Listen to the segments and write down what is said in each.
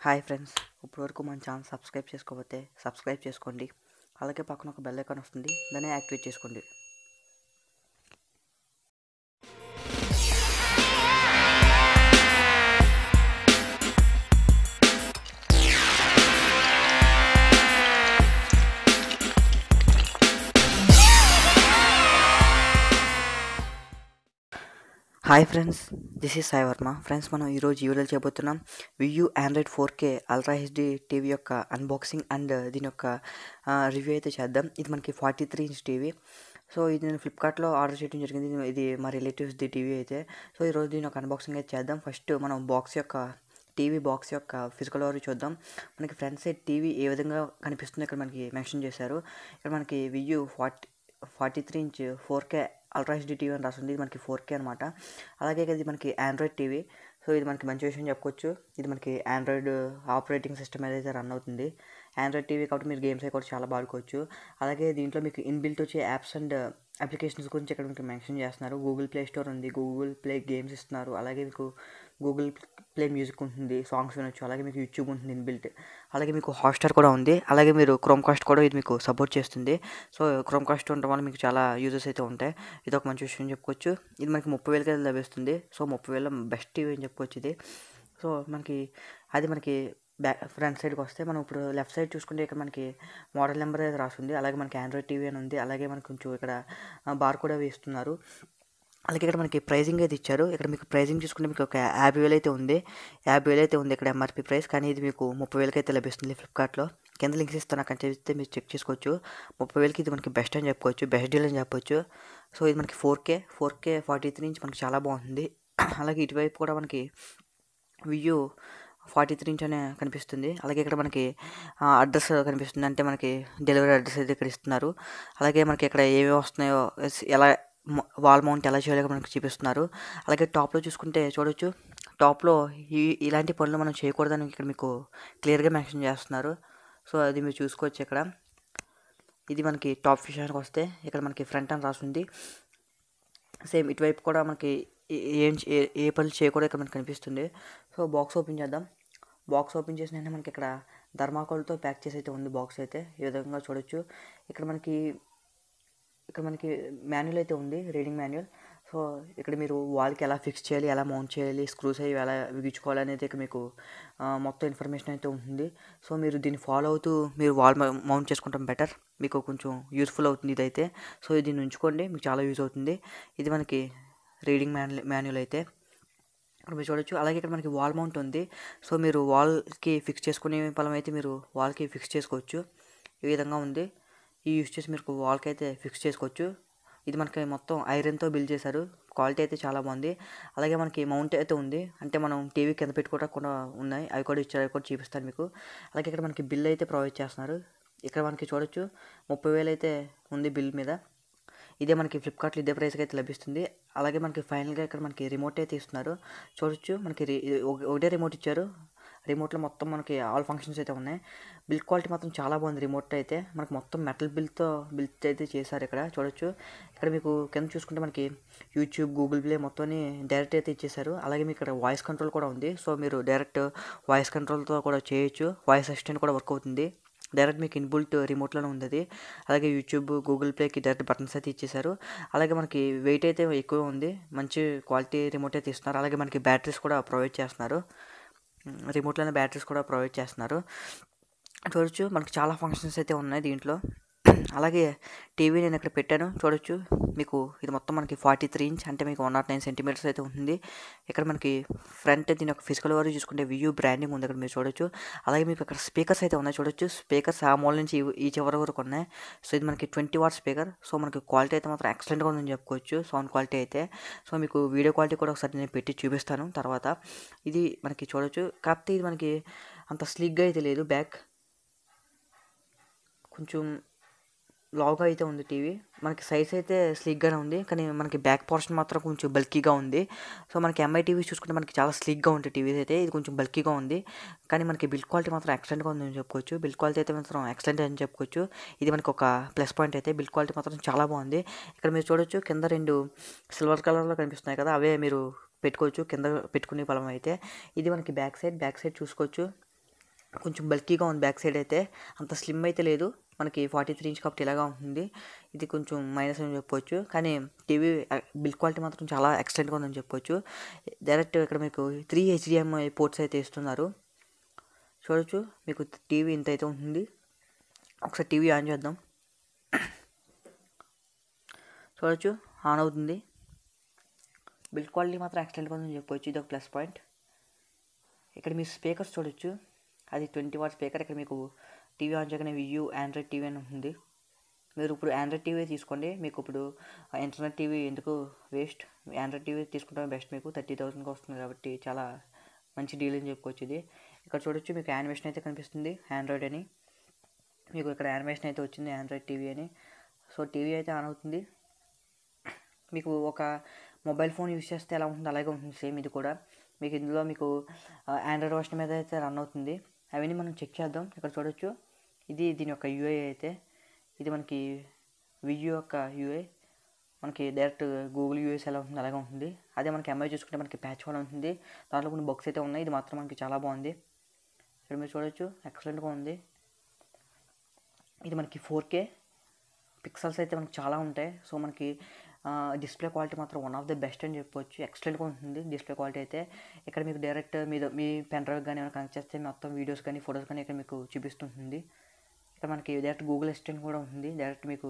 Hi friends, ఇప్పటివరకు మన channel subscribe చేసుకోకపోతే సబ్స్క్రైబ్ చేసుకోండి. అలాగే పక్కన ఒక బెల్ ఐకాన్ వస్తుంది, దాన్ని యాక్టివేట్ చేసుకోండి. Hi friends, this is Sai Varma. Friends, మనం ఈరోజు ఈ వీడియోలో చేయబోతున్నాం Vu Android 4K ultra HD TV యొక్క అన్బాక్సింగ్ అండ్ దీని యొక్క రివ్యూ అయితే చేద్దాం. ఇది మనకి 43 ఇంచ్ టీవీ. సో ఇది నేను ఫ్లిప్కార్ట్లో ఆర్డర్ చేయడం జరిగింది. ఇది మా రిలేటివ్స్ది టీవీ అయితే. సో ఈరోజు దీని యొక్క అన్బాక్సింగ్ అయితే చేద్దాం. ఫస్ట్ మనం టీవీ బాక్స్ యొక్క ఫిజికల్ ఓవర్ చూద్దాం. మనకి ఫ్రంట్ సైడ్ టీవీ ఏ విధంగా కనిపిస్తుందో ఇక్కడ మనకి మెన్షన్ చేశారు. ఇక్కడ మనకి వియూ 43 inch 4K ultra HD TV అని రాస్తుంది. ఇది మనకి 4K అనమాట. అలాగే ఇది మనకి ఆండ్రాయిడ్ టీవీ. సో ఇది మనకి మంచి విషయం చెప్పుకోవచ్చు. ఇది మనకి ఆండ్రాయిడ్ ఆపరేటింగ్ సిస్టమ్ ఏదైతే రన్ అవుతుంది. ఆండ్రాయిడ్ టీవీ కాబట్టి మీరు గేమ్స్ అవి కూడా చాలా బాడుకోవచ్చు. అలాగే దీంట్లో మీకు ఇన్బిల్ట్ వచ్చే యాప్స్ అండ్ అప్లికేషన్స్ గురించి ఇక్కడ మీకు మెన్షన్ చేస్తున్నారు. గూగుల్ ప్లే స్టోర్ ఉంది, గూగుల్ ప్లే గేమ్స్ ఇస్తున్నారు. అలాగే మీకు గూగుల్ ప్లే మ్యూజిక్ ఉంటుంది, సాంగ్స్ వినొచ్చు. అలాగే మీకు యూట్యూబ్ ఉంటుంది ఇన్బిల్ట్. అలాగే మీకు హాట్స్టార్ కూడా ఉంది. అలాగే మీరు క్రోమ్కాస్ట్ కూడా ఇది మీకు సపోర్ట్ చేస్తుంది. సో క్రోమ్కాస్ట్ ఉండడం వల్ల మీకు చాలా యూజెస్ అయితే ఉంటాయి. ఇది ఒక మంచి విషయం చెప్పుకోవచ్చు. ఇది మనకి 30,000కి లభిస్తుంది. సో 30,000 బెస్ట్ టీవీ అని చెప్పుకోవచ్చు ఇది. సో మనకి ఫ్రంట్ సైడ్కి వస్తే మనం ఇప్పుడు లెఫ్ట్ సైడ్ చూసుకుంటే ఇక్కడ మనకి మోడల్ నెంబర్ అయితే రాస్తుంది. అలాగే మనకి ఆండ్రాయిడ్ టీవీ అని ఉంది. అలాగే మనకి కొంచెం ఇక్కడ బార్ కూడా వేస్తున్నారు. అలాగే ఇక్కడ మనకి ప్రైజింగ్ అయితే ఇచ్చారు. ఇక్కడ మీకు ప్రైజింగ్ చూసుకుంటే మీకు ఒక 50,000 అయితే ఉంది. 50,000 అయితే ఉంది ఇక్కడ ఎంఆర్పీ ప్రైస్. కానీ ఇది మీకు 30,000కి అయితే లభిస్తుంది ఫ్లిప్కార్ట్లో. కింద లింక్స్ ఇస్తాను, అక్కడ చెప్తే మీరు చెక్ చేసుకోవచ్చు. 30,000కి ఇది మనకి బెస్ట్ అని చెప్పుకోవచ్చు, బెస్ట్ డీల్ అని చెప్పొచ్చు. సో ఇది మనకి 4K 43 ఇంచ్ మనకి చాలా బాగుంది. అలాగే ఇటువైపు కూడా మనకి వియూ 43 ఇంచ్ అనే కనిపిస్తుంది. అలాగే ఇక్కడ మనకి అడ్రస్ కనిపిస్తుంది, అంటే మనకి డెలివరీ అడ్రస్ అయితే ఇక్కడ ఇస్తున్నారు. అలాగే మనకి ఇక్కడ ఏమేమి వస్తున్నాయో ఎలా వాల్ మౌంట్ ఎలా చేయాలో మనకి చూపిస్తున్నారు. అలాగే టాప్లో చూసుకుంటే చూడొచ్చు, టాప్లో ఇలాంటి పనులు మనం చేయకూడదని ఇక్కడ మీకు క్లియర్గా మెన్షన్ చేస్తున్నారు. సో అది మీరు చూసుకోవచ్చు ఇక్కడ. ఇది మనకి టాప్ విషయానికి వస్తే ఇక్కడ మనకి ఫ్రంట్ అని రాస్తుంది. సేమ్ ఇటువైపు కూడా మనకి ఏ పనులు చేయకూడదు ఇక్కడ మనకి కనిపిస్తుంది. సో బాక్స్ ఓపెన్ చేద్దాం. బాక్స్ ఓపెన్ చేసిన వెంటనే మనకి ఇక్కడ థర్మాకోల్తో ప్యాక్ చేసి అయితే ఉంది బాక్స్ అయితే. ఈ విధంగా చూడొచ్చు. ఇక్కడ మనకి మాన్యువల్ అయితే ఉంది, రీడింగ్ మాన్యువల్. సో ఇక్కడ మీరు వాల్కి ఎలా ఫిక్స్ చేయాలి, ఎలా మౌంట్ చేయాలి, స్క్రూస్ అవి ఎలా బిగించుకోవాలి అనేది ఇక్కడ మీకు మొత్తం ఇన్ఫర్మేషన్ అయితే ఉంటుంది. సో మీరు దీన్ని ఫాలో అవుతూ మీరు వాల్ మౌంట్ చేసుకుంటాం బెటర్, మీకు కొంచెం యూస్ఫుల్ అవుతుంది ఇదైతే. సో దీన్ని ఉంచుకోండి, మీకు చాలా యూజ్ అవుతుంది. ఇది మనకి రీడింగ్ మాన్యువల్ అయితే ఇక్కడ మీరు చూడొచ్చు. అలాగే ఇక్కడ మనకి వాల్ మౌంట్ ఉంది. సో మీరు వాల్కి ఫిక్స్ చేసుకునే పలం అయితే మీరు వాల్కి ఫిక్స్ చేసుకోవచ్చు. ఈ విధంగా ఉంది. ఈ యూస్ చేసి మీరు వాల్కి అయితే ఫిక్స్ చేసుకోవచ్చు. ఇది మనకి మొత్తం ఐరన్తో బిల్డ్ చేశారు. క్వాలిటీ అయితే చాలా బాగుంది. అలాగే మనకి మౌంట్ అయితే ఉంది, అంటే మనం టీవీ కింద పెట్టుకోవడానికి కూడా ఉన్నాయి. అవి కూడా ఇచ్చారు, అవి కూడా చూపిస్తాను మీకు. అలాగే ఇక్కడ మనకి బిల్ అయితే ప్రొవైడ్ చేస్తున్నారు. ఇక్కడ మనకి చూడొచ్చు 30,000 అయితే ఉంది బిల్ మీద. ఇదే మనకి ఫ్లిప్కార్ట్లో ఇదే ప్రైస్కి అయితే లభిస్తుంది. అలాగే మనకి ఫైనల్గా ఇక్కడ మనకి రిమోట్ అయితే ఇస్తున్నారు. చూడొచ్చు, మనకి ఒకటే రిమోట్ ఇచ్చారు. రిమోట్లో మొత్తం మనకి ఆల్ ఫంక్షన్స్ అయితే ఉన్నాయి. బిల్డ్ క్వాలిటీ మాత్రం చాలా బాగుంది. రిమోట్ అయితే మనకి మొత్తం మెటల్ బిల్డ్ అయితే చేశారు. ఇక్కడ చూడొచ్చు. ఇక్కడ మీకు కింద చూసుకుంటే మనకి యూట్యూబ్, గూగుల్ ప్లే మొత్తం డైరెక్ట్ అయితే ఇచ్చేసారు. అలాగే మీకు ఇక్కడ వాయిస్ కంట్రోల్ కూడా ఉంది. సో మీరు డైరెక్ట్ వాయిస్ కంట్రోల్తో కూడా చేయొచ్చు. వాయిస్ అసిస్టెంట్ కూడా వర్క్ అవుతుంది. డైరెక్ట్ మీకు ఇన్బుల్ట్ రిమోట్లోనే ఉంది అది. అలాగే యూట్యూబ్, గూగుల్ ప్లేకి డైరెక్ట్ బటన్స్ అయితే ఇచ్చేసారు. అలాగే మనకి వెయిట్ అయితే ఎక్కువ ఉంది. మంచి క్వాలిటీ రిమోట్ అయితే ఇస్తున్నారు. అలాగే మనకి బ్యాటరీస్ కూడా ప్రొవైడ్ చేస్తున్నారు. రిమోట్లోనే బ్యాటరీస్ కూడా ప్రొవైడ్ చేస్తున్నారు. చూడొచ్చు, మనకి చాలా ఫంక్షన్స్ అయితే ఉన్నాయి దీంట్లో. అలాగే టీవీ నేను ఇక్కడ పెట్టాను, చూడొచ్చు. మీకు ఇది మొత్తం మనకి 43 ఇంచ్, అంటే మీకు 109 సెంటీమీటర్స్ అయితే ఉంటుంది. ఇక్కడ మనకి ఫ్రంట్ దీని యొక్క ఫిజికల్ వరకు చూసుకుంటే వియూ బ్రాండింగ్ ఉంది, ఇక్కడ మీరు చూడొచ్చు. అలాగే మీకు ఇక్కడ స్పీకర్స్ అయితే ఉన్నాయి, చూడొచ్చు. స్పీకర్స్ ఆ మూల నుంచి ఈ చివరి వరకు ఉన్నాయి. సో ఇది మనకి 20 వాట్ స్పీకర్. సో మనకి క్వాలిటీ అయితే మాత్రం ఎక్సలెంట్గా ఉందని చెప్పుకోవచ్చు, సౌండ్ క్వాలిటీ అయితే. సో మీకు వీడియో క్వాలిటీ కూడా ఒకసారి నేను పెట్టి చూపిస్తాను తర్వాత. ఇది మనకి చూడొచ్చు. కాకపోతే ఇది మనకి అంత స్లీక్గా అయితే లేదు. బ్యాక్ కొంచెం లావుగా అయితే ఉంది టీవీ. మనకి సైజ్ అయితే స్లీక్గానే ఉంది, కానీ మనకి బ్యాక్ పోర్షన్ మాత్రం కొంచెం బల్కీగా ఉంది. సో మనకి ఎంఐ టీవీస్ చూసుకుంటే మనకి చాలా స్లీక్గా ఉంటాయి టీవీస్ అయితే. ఇది కొంచెం బల్కీగా ఉంది, కానీ మనకి బిల్డ్ క్వాలిటీ మాత్రం ఎక్సలెంట్గా ఉందని చెప్పుకోవచ్చు. బిల్డ్ క్వాలిటీ అయితే మాత్రం ఎక్సలెంట్ అని చెప్పుకోవచ్చు. ఇది మనకి ఒక ప్లస్ పాయింట్ అయితే. బిల్డ్ క్వాలిటీ మాత్రం చాలా బాగుంది. ఇక్కడ మీరు చూడొచ్చు, కింద 2 సిల్వర్ కలర్లో కనిపిస్తున్నాయి కదా, అవే మీరు పెట్టుకోవచ్చు కింద పెట్టుకునే పలం అయితే. ఇది మనకి బ్యాక్ సైడ్ చూసుకోవచ్చు. కొంచెం బల్కీగా ఉంది బ్యాక్ సైడ్ అయితే, అంత స్లిమ్ అయితే లేదు. మనకి 43 ఇంచ్ కాబట్టి ఇలాగా ఉంటుంది. ఇది కొంచెం మైనస్ అని చెప్పొచ్చు. కానీ టీవీ బిల్డ్ క్వాలిటీ మాత్రం చాలా ఎక్సలెంట్గా ఉందని చెప్పొచ్చు. డైరెక్ట్ ఇక్కడ మీకు 3 HDMI పోర్ట్స్ అయితే ఇస్తున్నారు. చూడొచ్చు, మీకు టీవీ ఇంత అయితే ఉంటుంది. ఒకసారి టీవీ ఆన్ చేద్దాం. చూడొచ్చు, ఆన్ అవుతుంది. బిల్డ్ క్వాలిటీ మాత్రం ఎక్సలెంట్గా ఉందని చెప్పొచ్చు. ఇది ఒక ప్లస్ పాయింట్. ఇక్కడ మీరు స్పీకర్స్ చూడొచ్చు, అది 20 వాట్ స్పీకర్. ఇక్కడ మీకు టీవీ ఆన్ చేయగానే వియూ ఆండ్రాయిడ్ టీవీ అని ఉంటుంది. మీరు ఇప్పుడు ఆండ్రాయిడ్ టీవీ తీసుకోండి. మీకు ఇప్పుడు ఇంటర్నెట్ టీవీ ఎందుకు వేస్ట్, ఆండ్రాయిడ్ టీవీ తీసుకుంటే బెస్ట్. మీకు 30,000కి వస్తుంది కాబట్టి చాలా మంచి డీల్ అని చెప్పుకోవచ్చు ఇది. ఇక్కడ చూడొచ్చు, మీకు యానిమేషన్ అయితే కనిపిస్తుంది ఆండ్రాయిడ్ అని. మీకు ఇక్కడ యానిమేషన్ అయితే వచ్చింది ఆండ్రాయిడ్ టీవీ అని. సో టీవీ అయితే ఆన్ అవుతుంది. మీకు ఒక మొబైల్ ఫోన్ యూస్ చేస్తే ఎలా ఉంటుంది అలాగే ఉంటుంది సేమ్ ఇది కూడా. మీకు ఇందులో మీకు ఆండ్రాయిడ్ వర్షన్ మీద అయితే రన్ అవుతుంది. అవన్నీ మనం చెక్ చేద్దాం. ఇక్కడ చూడొచ్చు, ఇది దీని యొక్క యూఐ అయితే. ఇది మనకి వియూ యొక్క యూఐ. మనకి డైరెక్ట్ గూగుల్ యూఎస్ ఎలా ఉంటుంది అలాగే ఉంటుంది. అదే మనకి ఎంఐ చూసుకుంటే మనకి ప్యాచ్ వల్ల ఉంటుంది. దాంట్లో కొన్ని బగ్స్ అయితే ఉన్నాయి. ఇది మాత్రం మనకి చాలా బాగుంది. ఇక్కడ మీరు చూడొచ్చు, ఎక్సలెంట్గా ఉంది. ఇది మనకి 4K పిక్సెల్స్ అయితే మనకి చాలా ఉంటాయి. సో మనకి డిస్ప్లే క్వాలిటీ మాత్రం వన్ ఆఫ్ ద బెస్ట్ అని చెప్పొచ్చు. ఎక్సలెంట్గా ఉంటుంది డిస్ప్లే క్వాలిటీ అయితే. ఇక్కడ మీకు డైరెక్ట్ మీ పెన్ డ్రైవ్ కానీ ఏమైనా కనెక్ట్ చేస్తే మొత్తం వీడియోస్ కానీ ఫొటోస్ కానీ ఇక్కడ మీకు చూపిస్తుంటుంది. ఇక్కడ మనకి డైరెక్ట్ గూగుల్ అసిస్టెంట్ కూడా ఉంటుంది. డైరెక్ట్ మీకు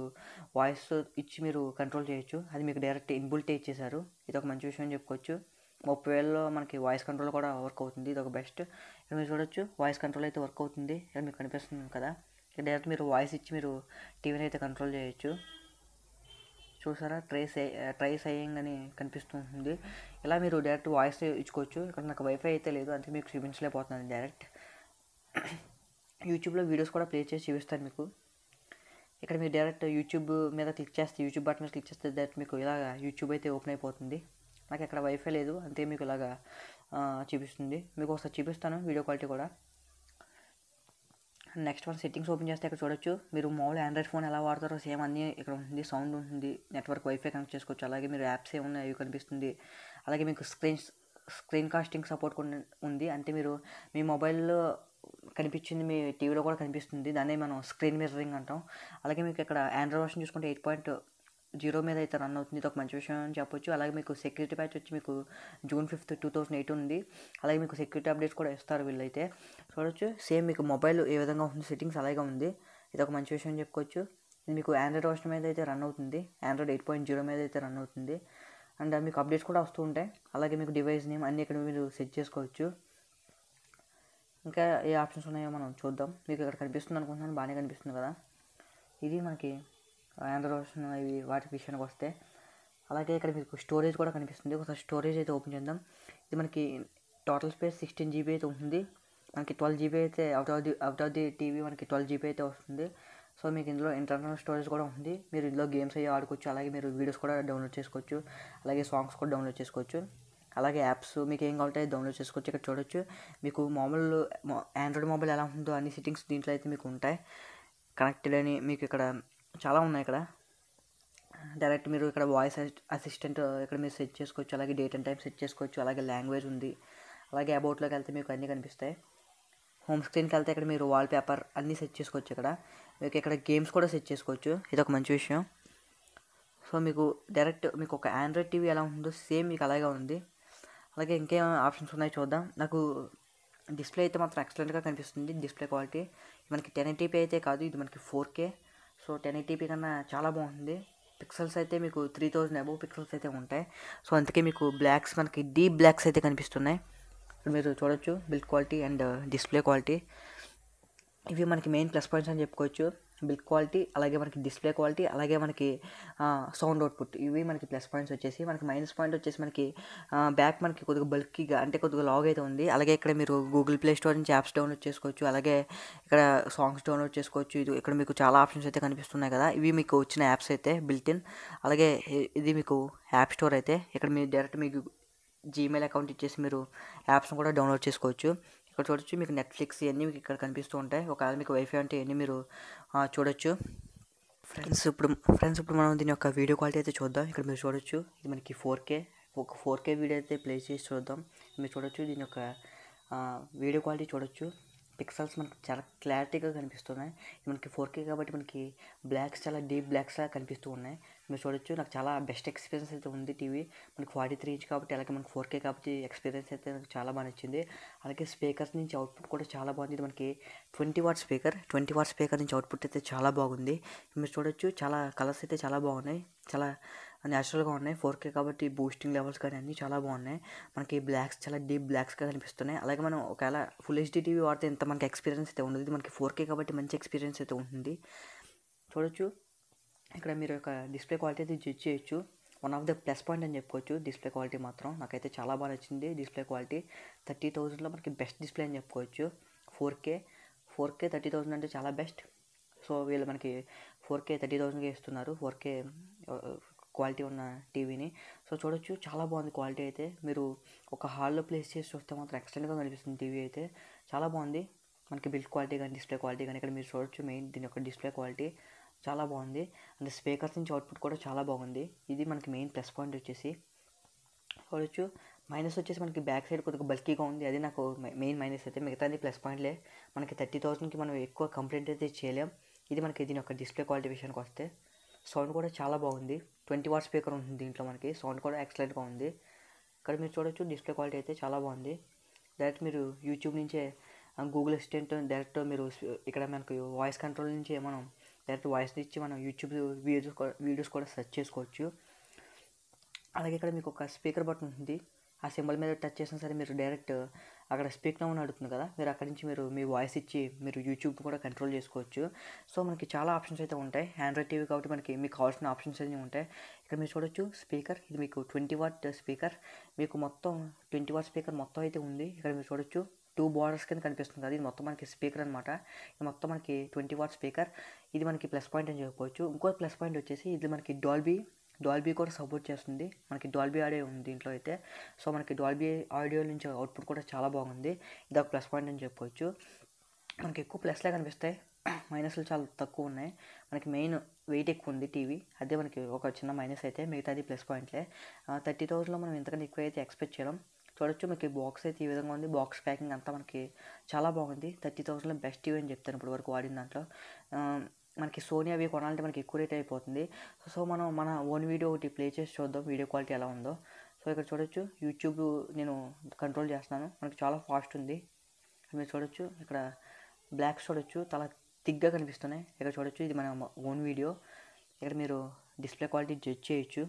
వాయిస్ ఇచ్చి మీరు కంట్రోల్ చేయొచ్చు. అది మీకు డైరెక్ట్ ఇన్బుల్ట్ ఇచ్చేసారు. ఇది ఒక మంచి విషయం అని చెప్పుకోవచ్చు. 30,000లో మనకి వాయిస్ కంట్రోల్ కూడా వర్క్ అవుతుంది. ఇది ఒక బెస్ట్. ఇక్కడ మీరు చూడొచ్చు, వాయిస్ కంట్రోల్ అయితే వర్క్ అవుతుంది. ఇక్కడ మీకు కనిపిస్తుంది కదా. ఇక్కడ డైరెక్ట్ మీరు వాయిస్ ఇచ్చి మీరు టీవీని అయితే కంట్రోల్ చేయొచ్చు. చూసారా, ట్రైస్ అయ్యింగ్ అని కనిపిస్తుంది. ఇలా మీరు డైరెక్ట్ వాయిస్ ఇచ్చుకోవచ్చు. ఇక్కడ నాకు వైఫై అయితే లేదు, అందుకే మీకు చూపించలేకపోతున్నాను డైరెక్ట్. యూట్యూబ్లో వీడియోస్ కూడా ప్లే చేసి చూపిస్తాను మీకు. ఇక్కడ మీరు డైరెక్ట్ యూట్యూబ్ మీద క్లిక్ చేస్తే, యూట్యూబ్ బటన్ మీద క్లిక్ చేస్తే డైరెక్ట్ మీకు ఇలాగ యూట్యూబ్ అయితే ఓపెన్ అయిపోతుంది. నాకు ఇక్కడ వైఫై లేదు, అంతే మీకు ఇలాగా చూపిస్తుంది. మీకు ఒకసారి చూపిస్తాను వీడియో క్వాలిటీ కూడా. నెక్స్ట్ వన్ సెట్టింగ్స్ ఓపెన్ చేస్తే ఇక్కడ చూడొచ్చు, మీరు మామూలు ఆండ్రాయిడ్ ఫోన్ ఎలా వాడతారో సేమ్ అన్నీ ఇక్కడ ఉంటుంది. సౌండ్ ఉంటుంది, నెట్వర్క్ వైఫై కనెక్ట్ చేసుకోవచ్చు. అలాగే మీరు యాప్స్ ఏమున్నాయి అవి కనిపిస్తుంది. అలాగే మీకు స్క్రీన్ కాస్టింగ్ సపోర్ట్ కూడా ఉంది. అంటే మీరు మీ మొబైల్లో కనిపించింది మీ టీవీలో కూడా కనిపిస్తుంది. దాన్ని మనం స్క్రీన్ మిర్రరింగ్ అంటాం. అలాగే మీకు ఇక్కడ ఆండ్రాయిడ్ వర్షన్ చూసుకుంటే 8.0 మీద అయితే రన్ అవుతుంది. ఇది ఒక మంచి విషయం అని చెప్పొచ్చు. అలాగే మీకు సెక్యూరిటీ ప్యాచ్ వచ్చి మీకు June 5th 2008 ఉంది. అలాగే మీకు సెక్యూరిటీ అప్డేట్స్ కూడా ఇస్తారు వీళ్ళైతే. చూడొచ్చు, సేమ్ మీకు మొబైల్ ఏ విధంగా ఉంటుంది సెట్టింగ్స్ అలాగే ఉంది. ఇది ఒక మంచి విషయం అని చెప్పుకోవచ్చు. ఇది మీకు ఆండ్రాయిడ్ వర్షన్ మీద అయితే రన్ అవుతుంది. ఆండ్రాయిడ్ 8.0 మీద అయితే రన్ అవుతుంది. అండ్ మీకు అప్డేట్స్ కూడా వస్తూ ఉంటాయి. అలాగే మీకు డివైస్ నేమ్ అన్నీ ఇక్కడ మీరు సెట్ చేసుకోవచ్చు. ఇంకా ఏ ఆప్షన్స్ ఉన్నాయో మనం చూద్దాం. మీకు ఇక్కడ కనిపిస్తుంది అనుకుంటున్నాను, బాగానే కనిపిస్తుంది కదా. ఇది మనకి ఆండ్రాయిడ్ వర్షన్ ఇవి వాటి విషయానికి వస్తే. అలాగే ఇక్కడ మీకు స్టోరేజ్ కూడా కనిపిస్తుంది. ఒకసారి స్టోరేజ్ అయితే ఓపెన్ చేద్దాం. ఇది మనకి టోటల్ స్పేస్ 16 GB అయితే ఉంటుంది. మనకి 12 GB అయితే అవుట్ ఆఫ్ ది టీవీ మనకి 12 GB అయితే వస్తుంది. సో మీకు ఇందులో ఇంటర్నల్ స్టోరేజ్ కూడా ఉంది. మీరు ఇందులో గేమ్స్ అయ్యి ఆడుకోవచ్చు. అలాగే మీరు వీడియోస్ కూడా డౌన్లోడ్ చేసుకోవచ్చు. అలాగే సాంగ్స్ కూడా డౌన్లోడ్ చేసుకోవచ్చు. అలాగే యాప్స్ మీకు ఏం కావాలంటే డౌన్లోడ్ చేసుకోవచ్చు. ఇక్కడ చూడొచ్చు, మీకు మామూలు ఆండ్రాయిడ్ మొబైల్ ఎలా ఉంటుందో అన్ని సెట్టింగ్స్ దీంట్లో అయితే మీకు ఉంటాయి. కనెక్టెడ్ అని మీకు ఇక్కడ చాలా ఉన్నాయి. ఇక్కడ డైరెక్ట్ మీరు ఇక్కడ వాయిస్ అసిస్టెంట్ ఇక్కడ మీరు సెట్ చేసుకోవచ్చు. అలాగే డేట్ అండ్ టైం సెట్ చేసుకోవచ్చు. అలాగే లాంగ్వేజ్ ఉంది. అలాగే అబౌట్లోకి వెళ్తే మీకు అన్నీ కనిపిస్తాయి. హోమ్ స్క్రీన్కి వెళ్తే ఇక్కడ మీరు వాల్పేపర్ అన్నీ సెట్ చేసుకోవచ్చు. మీకు ఇక్కడ గేమ్స్ కూడా సెట్ చేసుకోవచ్చు. ఇది ఒక మంచి విషయం. సో మీకు డైరెక్ట్ మీకు ఒక ఆండ్రాయిడ్ టీవీ ఎలా ఉంటుందో సేమ్ మీకు అలాగే ఉంది. అలాగే ఇంకేం ఆప్షన్స్ ఉన్నాయో చూద్దాం. నాకు డిస్ప్లే అయితే మాత్రం ఎక్సలెంట్గా కనిపిస్తుంది. డిస్ప్లే క్వాలిటీ మనకి 1080p అయితే కాదు, ఇది మనకి 4K. సో 1080p కన్నా చాలా బాగుంటుంది. పిక్సెల్స్ అయితే మీకు 3000 అబోవ్ పిక్సెల్స్ అయితే ఉంటాయి. సో అందుకే మీకు బ్లాక్స్ మనకి డీప్ బ్లాక్స్ అయితే కనిపిస్తున్నాయి. ఇక్కడ మీరు చూడొచ్చు build quality and display quality. ఇవి మనకి మెయిన్ ప్లస్ పాయింట్స్ అని చెప్పుకోవచ్చు. బిల్డ్ క్వాలిటీ, అలాగే మనకి డిస్ప్లే క్వాలిటీ, అలాగే మనకి సౌండ్ అవుట్పుట్. ఇవి మనకి ప్లస్ పాయింట్స్ వచ్చేసి. మనకి మైనస్ పాయింట్ వచ్చేసి మనకి బ్యాక్ మనకి కొద్దిగా బల్కీగా అంటే కొద్దిగా లాగ్ అయితే ఉంది. అలాగే ఇక్కడ మీరు గూగుల్ ప్లే స్టోర్ నుంచి యాప్స్ డౌన్లోడ్ చేసుకోవచ్చు. అలాగే ఇక్కడ సాంగ్స్ డౌన్లోడ్ చేసుకోవచ్చు. ఇది ఇక్కడ మీకు చాలా ఆప్షన్స్ అయితే కనిపిస్తున్నాయి కదా. ఇవి మీకు వచ్చిన యాప్స్ అయితే బిల్ట్ ఇన్. అలాగే ఇది మీకు యాప్ స్టోర్ అయితే. ఇక్కడ మీరు డైరెక్ట్ మీకు జీమెయిల్ అకౌంట్ ఇచ్చేసి మీరు యాప్స్ని కూడా డౌన్లోడ్ చేసుకోవచ్చు. ఇక్కడ చూడొచ్చు, మీకు నెట్ఫ్లిక్స్ ఇవన్నీ మీకు ఇక్కడ కనిపిస్తూ ఉంటాయి. ఒకవేళ మీకు వైఫై అంటే ఇవన్నీ మీరు చూడొచ్చు. ఫ్రెండ్స్ ఇప్పుడు మనం దీని యొక్క వీడియో క్వాలిటీ అయితే చూద్దాం. ఇక్కడ మీరు చూడొచ్చు, ఇది మనకి 4K. ఒక 4K వీడియో అయితే ప్లే చేసి చూద్దాం. మీరు చూడొచ్చు దీని యొక్క వీడియో క్వాలిటీ చూడొచ్చు. పిక్సెల్స్ మనకి చాలా క్లారిటీగా కనిపిస్తున్నాయి. మనకి 4K కాబట్టి మనకి బ్లాక్స్ చాలా డీప్ బ్లాక్స్‌లా కనిపిస్తూ ఉన్నాయి. మీరు చూడొచ్చు, నాకు చాలా బెస్ట్ ఎక్స్పీరియన్స్ అయితే ఉంది టీవీ. మనకి 43 ఇంచ్ కాబట్టి, అలాగే మనకి 4K కాబట్టి ఎక్స్పీరియన్స్ అయితే నాకు చాలా బాగా నచ్చింది. అలాగే స్పీకర్స్ నుంచి అవుట్‌పుట్ కూడా చాలా బాగుంది. ఇది మనకి 20 వాట్ స్పీకర్. 20 వాట్ స్పీకర్ నుంచి అవుట్‌పుట్ అయితే చాలా బాగుంది. మీరు చూడొచ్చు, చాలా కలర్స్ అయితే చాలా బాగున్నాయి. చాలా న్యాచురల్‌గా ఉన్నాయి. 4K కాబట్టి బూస్టింగ్ లెవెల్స్ కానీ అన్నీ చాలా బాగున్నాయి. మనకి బ్లాక్స్ చాలా డీప్ బ్లాక్స్‌గా కనిపిస్తున్నాయి. అలాగే మనం ఒకవేళ ఫుల్ హెచ్‌డీ టీవీ వాడితే ఇంత మనకి ఎక్స్పీరియన్స్ అయితే ఉండదు. ఇది మనకి 4K కాబట్టి మంచి ఎక్స్పీరియన్స్ అయితే ఉంటుంది. చూడొచ్చు, ఇక్కడ మీరు ఒక డిస్ప్లే క్వాలిటీ అయితే జడ్జ్ చేయొచ్చు. One of the plus point అని చెప్పుకోవచ్చు డిస్ప్లే క్వాలిటీ మాత్రం. నాకైతే చాలా బాగా నచ్చింది డిస్ప్లే క్వాలిటీ. 30,000లో మనకి బెస్ట్ డిస్ప్లే అని చెప్పుకోవచ్చు. 4K 30,000 అంటే చాలా బెస్ట్. సో వీళ్ళు మనకి 4K 30,000కే ఇస్తున్నారు, 4K క్వాలిటీ ఉన్న టీవీని. సో చూడొచ్చు, చాలా బాగుంది క్వాలిటీ అయితే. మీరు ఒక హాల్లో ప్లేస్ చేసి చూస్తే మాత్రం ఎక్సలెంట్గా కనిపిస్తుంది టీవీ అయితే. చాలా బాగుంది. మనకి బిల్డ్ క్వాలిటీ కానీ డిస్ప్లే క్వాలిటీ కానీ ఇక్కడ మీరు చూడొచ్చు. మెయిన్ దీని యొక్క డిస్ప్లే క్వాలిటీ చాలా బాగుంది. అండ్ స్పీకర్స్ నుంచి అవుట్పుట్ కూడా చాలా బాగుంది. ఇది మనకి మెయిన్ ప్లస్ పాయింట్ వచ్చేసి. చూడొచ్చు, మైనస్ వచ్చేసి మనకి బ్యాక్ సైడ్ కొద్దిగా బల్కీగా ఉంది. అది నాకు మెయిన్ మైనస్ అయితే. మిగతాది ప్లస్ పాయింట్లే. మనకి 30,000కి మనం ఎక్కువ కంప్లైంట్ అయితే చేయలేం. ఇది మనకి దీని యొక్క డిస్ప్లే క్వాలిటీ విషయానికి వస్తే. సౌండ్ కూడా చాలా బాగుంది. 20 వాట్ స్పీకర్ ఉంటుంది దీంట్లో. మనకి సౌండ్ కూడా ఎక్సలెంట్గా ఉంది. ఇక్కడ మీరు చూడొచ్చు, డిస్ప్లే క్వాలిటీ అయితే చాలా బాగుంది. డైరెక్ట్ మీరు యూట్యూబ్ నుంచే గూగుల్ అసిస్టెంట్ డైరెక్ట్ మీరు ఇక్కడ మనకు వాయిస్ కంట్రోల్ నుంచి మనం డైరెక్ట్ వాయిస్ ఇచ్చి మనం యూట్యూబ్ వీడియోస్ కూడా సెర్చ్ చేసుకోవచ్చు. అలాగే ఇక్కడ మీకు ఒక స్పీకర్ బటన్ ఉంటుంది. ఆ సింబల్ మీద టచ్ చేసినా సరే మీరు డైరెక్ట్ అక్కడ స్పీక్ నౌ అని అడుగుతుంది కదా, మీరు అక్కడి నుంచి మీరు మీ వాయిస్ ఇచ్చి మీరు యూట్యూబ్ కూడా కంట్రోల్ చేసుకోవచ్చు. సో మనకి చాలా ఆప్షన్స్ అయితే ఉంటాయి. ఆండ్రాయిడ్ టీవీ కాబట్టి మనకి మీకు కావాల్సిన ఆప్షన్స్ అన్నీ ఉంటాయి. ఇక్కడ మీరు చూడొచ్చు, స్పీకర్ ఇది మీకు 20 వాట్ స్పీకర్. మీకు మొత్తం 20 వాట్ స్పీకర్ మొత్తం అయితే ఉంది. ఇక్కడ మీరు చూడొచ్చు, 2 బార్డర్స్ కింద కనిపిస్తుంది కదా, ఇది మొత్తం మనకి స్పీకర్ అనమాట. ఇది మొత్తం మనకి 20 వాట్ స్పీకర్. ఇది మనకి ప్లస్ పాయింట్ అని చెప్పుకోవచ్చు. ఇంకో ప్లస్ పాయింట్ వచ్చేసి ఇది మనకి డాల్బీ కూడా సపోర్ట్ చేస్తుంది. మనకి డాల్బీ ఆడియో ఉంది దీంట్లో అయితే. సో మనకి డాల్బీ ఆడియో నుంచి అవుట్పుట్ కూడా చాలా బాగుంది. ఇది ఒక ప్లస్ పాయింట్ అని చెప్పుకోవచ్చు. మనకి ఎక్కువ ప్లస్లే కనిపిస్తాయి, మైనస్లు చాలా తక్కువ ఉన్నాయి. మనకి మెయిన్ వెయిట్ ఎక్కువ ఉంది టీవీ, అదే మనకి ఒక చిన్న మైనస్ అయితే. మిగతాది ప్లస్ పాయింట్లే. 30,000లో మనం ఇంతకన్నా ఎక్కువ అయితే ఎక్స్పెక్ట్ చేయడం. చూడొచ్చు, మీకు బాక్స్ అయితే ఈ విధంగా ఉంది. బాక్స్ ప్యాకింగ్ అంతా మనకి చాలా బాగుంది. 30,000లో బెస్ట్ టీవీ అని చెప్తాను ఇప్పుడు వరకు వాడిన దాంట్లో. మనకి సోనీ అవి కొనాలంటే మనకి ఎక్కువ రేట్ అయిపోతుంది. సో మనం మన ఓన్ వీడియో ఒకటి ప్లే చేసి చూద్దాం వీడియో క్వాలిటీ ఎలా ఉందో. సో ఇక్కడ చూడొచ్చు, యూట్యూబ్ నేను కంట్రోల్ చేస్తున్నాను. మనకి చాలా ఫాస్ట్ ఉంది. మీరు చూడొచ్చు, ఇక్కడ బ్లాక్స్ చూడొచ్చు, చాలా థిక్గా కనిపిస్తున్నాయి. ఇక్కడ చూడొచ్చు, ఇది మన ఓన్ వీడియో. ఇక్కడ మీరు డిస్ప్లే క్వాలిటీ జడ్జ్ చేయొచ్చు.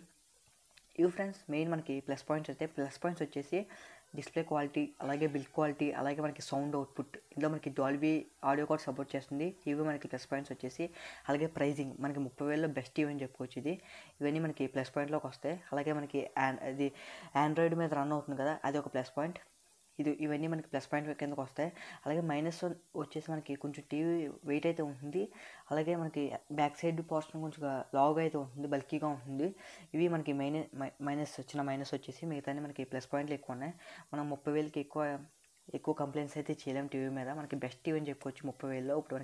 ఇవి ఫ్రెండ్స్ మెయిన్ మనకి ప్లస్ పాయింట్స్ అయితే. ప్లస్ పాయింట్స్ వచ్చేసి డిస్ప్లే క్వాలిటీ, అలాగే బిల్డ్ క్వాలిటీ, అలాగే మనకి సౌండ్ అవుట్పుట్. ఇందులో మనకి డాల్బీ ఆడియో కూడా సపోర్ట్ చేస్తుంది. ఇవి మనకి ప్లస్ పాయింట్స్ వచ్చేసి. అలాగే ప్రైజింగ్ మనకి 30,000లో బెస్ట్ టీవీ అని చెప్పుకోవచ్చు ఇది. ఇవన్నీ మనకి ప్లస్ పాయింట్లోకి వస్తాయి. అలాగే మనకి అది ఆండ్రాయిడ్ మీద రన్ అవుతుంది కదా, అది ఒక ప్లస్ పాయింట్. ఇవన్నీ మనకి ప్లస్ పాయింట్ కిందకు వస్తాయి. అలాగే మైనస్ వచ్చేసి మనకి కొంచెం టీవీ వెయిట్ అయితే ఉంటుంది. అలాగే మనకి బ్యాక్ సైడ్ పోర్షన్ కొంచెం లావుగా అయితే ఉంటుంది, బల్కీగా ఉంటుంది. ఇవి మనకి మైనస్ చిన్న మైనస్ వచ్చేసి. మిగతాన్ని మనకి ప్లస్ పాయింట్లు ఎక్కువ ఉన్నాయి. మనం 30,000కి ఎక్కువ కంప్లైంట్స్ అయితే చేయలేం టీవీ మీద. మనకి బెస్ట్ టీవీ అని చెప్పుకోవచ్చు 30,000లో. ఇప్పుడు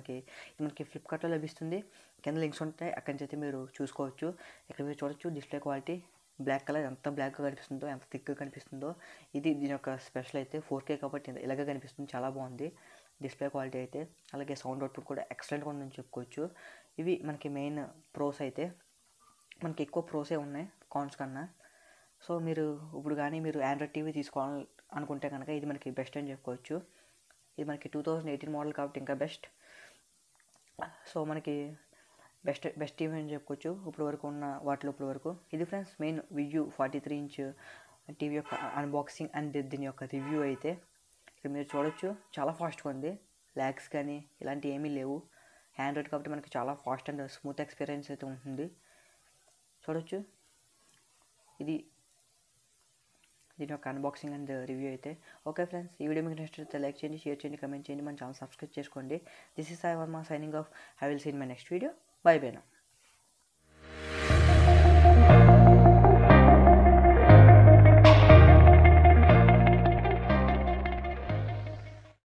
మనకి ఫ్లిప్కార్ట్లో లభిస్తుంది. కింద లింక్స్ ఉంటాయి, అక్కడి నుంచి అయితే మీరు చూసుకోవచ్చు. ఇక్కడ మీరు చూడొచ్చు, డిస్ప్లే క్వాలిటీ బ్లాక్ కలర్ ఎంత బ్లాక్గా కనిపిస్తుందో, ఎంత థిక్గా కనిపిస్తుందో. ఇది దీని యొక్క స్పెషల్ అయితే. 4K కాబట్టి ఇలాగే కనిపిస్తుంది, చాలా బాగుంది డిస్ప్లే క్వాలిటీ అయితే. అలాగే సౌండ్ అవుట్పుట్ కూడా ఎక్సలెంట్గా ఉందని చెప్పుకోవచ్చు. ఇవి మనకి మెయిన్ ప్రోస్ అయితే. మనకి ఎక్కువ ప్రోసే ఉన్నాయి కాన్స్ కన్నా. సో మీరు ఇప్పుడు కానీ మీరు ఆండ్రాయిడ్ టీవీ తీసుకోవాలి అనుకుంటే కనుక ఇది మనకి బెస్ట్ అని చెప్పుకోవచ్చు. ఇది మనకి 2018 మోడల్ కాబట్టి ఇంకా బెస్ట్. సో మనకి బెస్ట్ టీవీ అని చెప్పుకోవచ్చు ఇప్పుడు వరకు ఉన్న వాటిలో. ఇప్పుడు వరకు ఇది ఫ్రెండ్స్ మెయిన్ వియూ 43 ఇంచ్ టీవీ యొక్క అన్బాక్సింగ్ అండ్ దీని యొక్క రివ్యూ అయితే. ఇక్కడ మీరు చూడొచ్చు, చాలా ఫాస్ట్గా ఉంది. ల్యాగ్స్ కానీ ఇలాంటివి ఏమీ లేవు. ఆండ్రాయిడ్ కాబట్టి మనకి చాలా ఫాస్ట్ అండ్ స్మూత్ ఎక్స్పీరియన్స్ అయితే ఉంటుంది. చూడొచ్చు, ఇది దీని యొక్క అన్బాక్సింగ్ అండ్ రివ్యూ అయితే. ఓకే ఫ్రెండ్స్, ఈ వీడియో మీకు నెక్స్ట్ అయితే లైక్ చేయండి, షేర్ చేయండి, కమెంట్ చేయండి, మన ఛానల్ సబ్స్క్రైబ్ చేసుకోండి. This is Sai Varma signing off. I will see in my next video. Bye bye now.